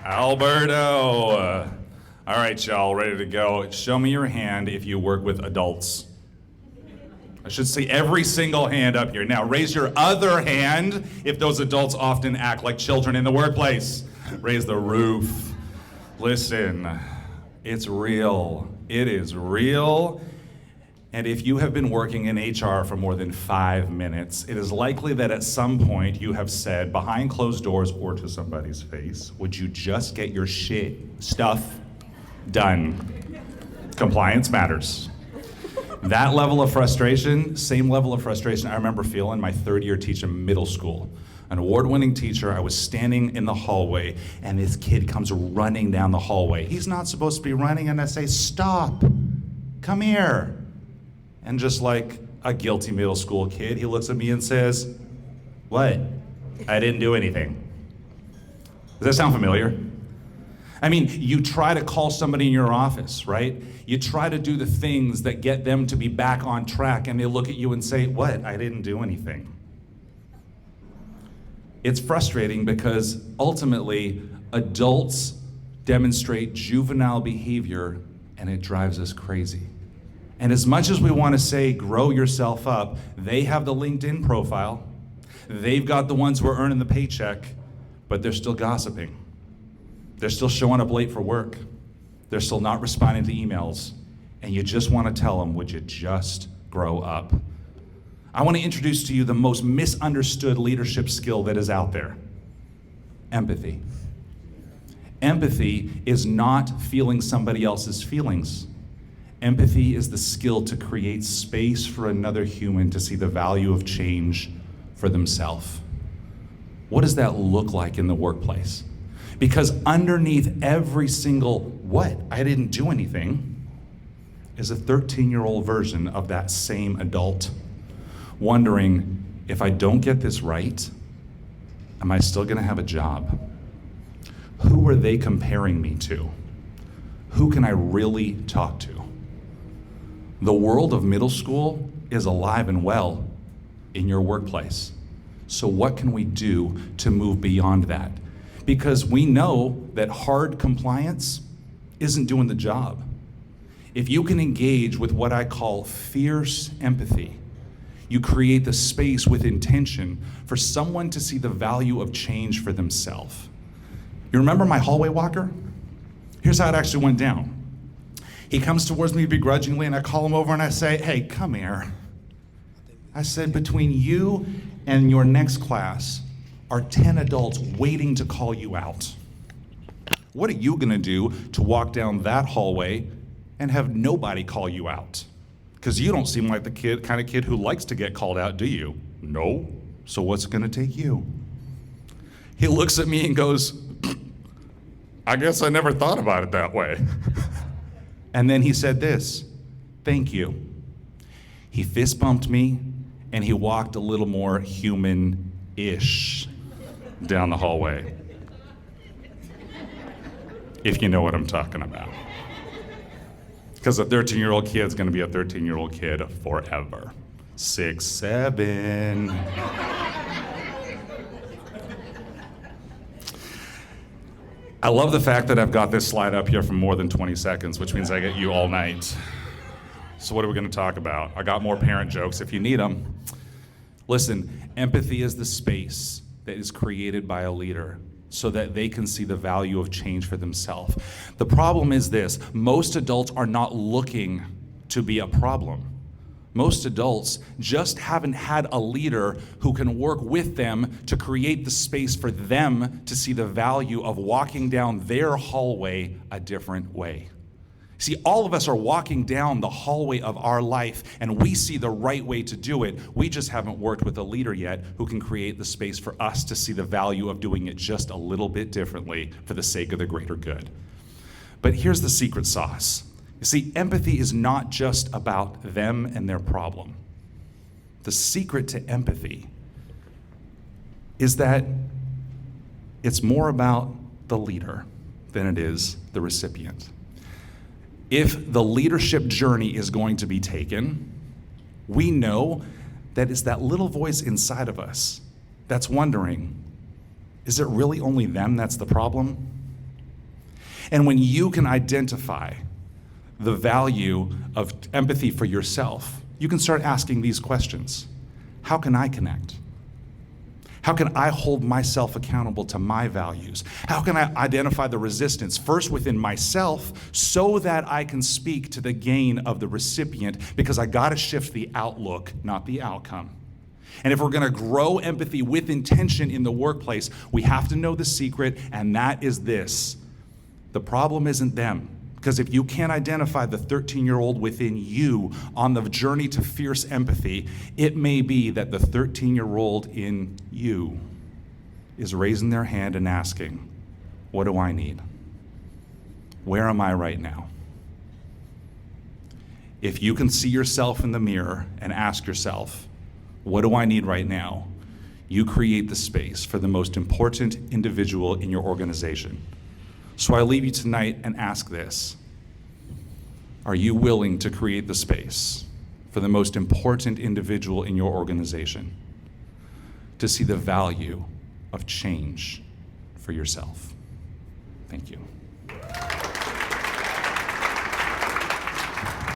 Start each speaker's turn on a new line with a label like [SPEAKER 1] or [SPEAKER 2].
[SPEAKER 1] Alberto. All right, y'all, ready to go. Show me your hand if you work with adults. I should see every single hand up here. Now, raise your other hand if those adults often act like children in the workplace. Raise the roof. Listen, it's real. It is real. And if you have been working in HR for more than 5 minutes, it is likely that at some point you have said behind closed doors or to somebody's face, would you just get your stuff done? Compliance matters. That level of frustration, same level of frustration I remember feeling my third year teaching middle school. An award-winning teacher, I was standing in the hallway and this kid comes running down the hallway. He's not supposed to be running, and I say, stop, come here. And just like a guilty middle school kid, he looks at me and says, what? I didn't do anything. Does that sound familiar? I mean, you try to call somebody in your office, right? You try to do the things that get them to be back on track, and they look at you and say, what? I didn't do anything. It's frustrating because ultimately, adults demonstrate juvenile behavior, and it drives us crazy. And as much as we want to say, grow yourself up, they have the LinkedIn profile. They've got the ones who are earning the paycheck, but they're still gossiping. They're still showing up late for work. They're still not responding to emails. And you just want to tell them, would you just grow up? I want to introduce to you the most misunderstood leadership skill that is out there. Empathy. Empathy is not feeling somebody else's feelings. Empathy is the skill to create space for another human to see the value of change for themselves. What does that look like in the workplace? Because underneath every single, what, I didn't do anything, is a 13-year-old version of that same adult, wondering, if I don't get this right, am I still gonna have a job? Who are they comparing me to? Who can I really talk to? The world of middle school is alive and well in your workplace. So what can we do to move beyond that? Because we know that hard compliance isn't doing the job. If you can engage with what I call fierce empathy, you create the space with intention for someone to see the value of change for themselves. You remember my hallway walker? Here's how it actually went down. He comes towards me begrudgingly, and I call him over and I say, hey, come here. I said, between you and your next class are 10 adults waiting to call you out. What are you gonna do to walk down that hallway and have nobody call you out? Because you don't seem like the kind of kid who likes to get called out, do you? No. So what's it gonna take you? He looks at me and goes, I guess I never thought about it that way. And then he said this, thank you. He fist bumped me and he walked a little more human-ish down the hallway. If you know what I'm talking about. Because a 13-year-old kid's gonna be a 13-year-old kid forever. 6, 7. I love the fact that I've got this slide up here for more than 20 seconds, which means I get you all night. So what are we gonna talk about? I got more parent jokes if you need them. Listen, empathy is the space that is created by a leader so that they can see the value of change for themselves. The problem is this, most adults are not looking to be a problem. Most adults just haven't had a leader who can work with them to create the space for them to see the value of walking down their hallway a different way. See, all of us are walking down the hallway of our life and we see the right way to do it. We just haven't worked with a leader yet who can create the space for us to see the value of doing it just a little bit differently for the sake of the greater good. But here's the secret sauce. You see, empathy is not just about them and their problem. The secret to empathy is that it's more about the leader than it is the recipient. If the leadership journey is going to be taken, we know that it's that little voice inside of us that's wondering, is it really only them that's the problem? And when you can identify the value of empathy for yourself, you can start asking these questions. How can I connect? How can I hold myself accountable to my values? How can I identify the resistance first within myself so that I can speak to the gain of the recipient? Because I gotta shift the outlook, not the outcome. And if we're gonna grow empathy with intention in the workplace, we have to know the secret, and that is this. The problem isn't them. Because if you can't identify the 13-year-old within you on the journey to fierce empathy, it may be that the 13-year-old in you is raising their hand and asking, what do I need? Where am I right now? If you can see yourself in the mirror and ask yourself, what do I need right now? You create the space for the most important individual in your organization. So I leave you tonight and ask this. Are you willing to create the space for the most important individual in your organization to see the value of change for yourself? Thank you.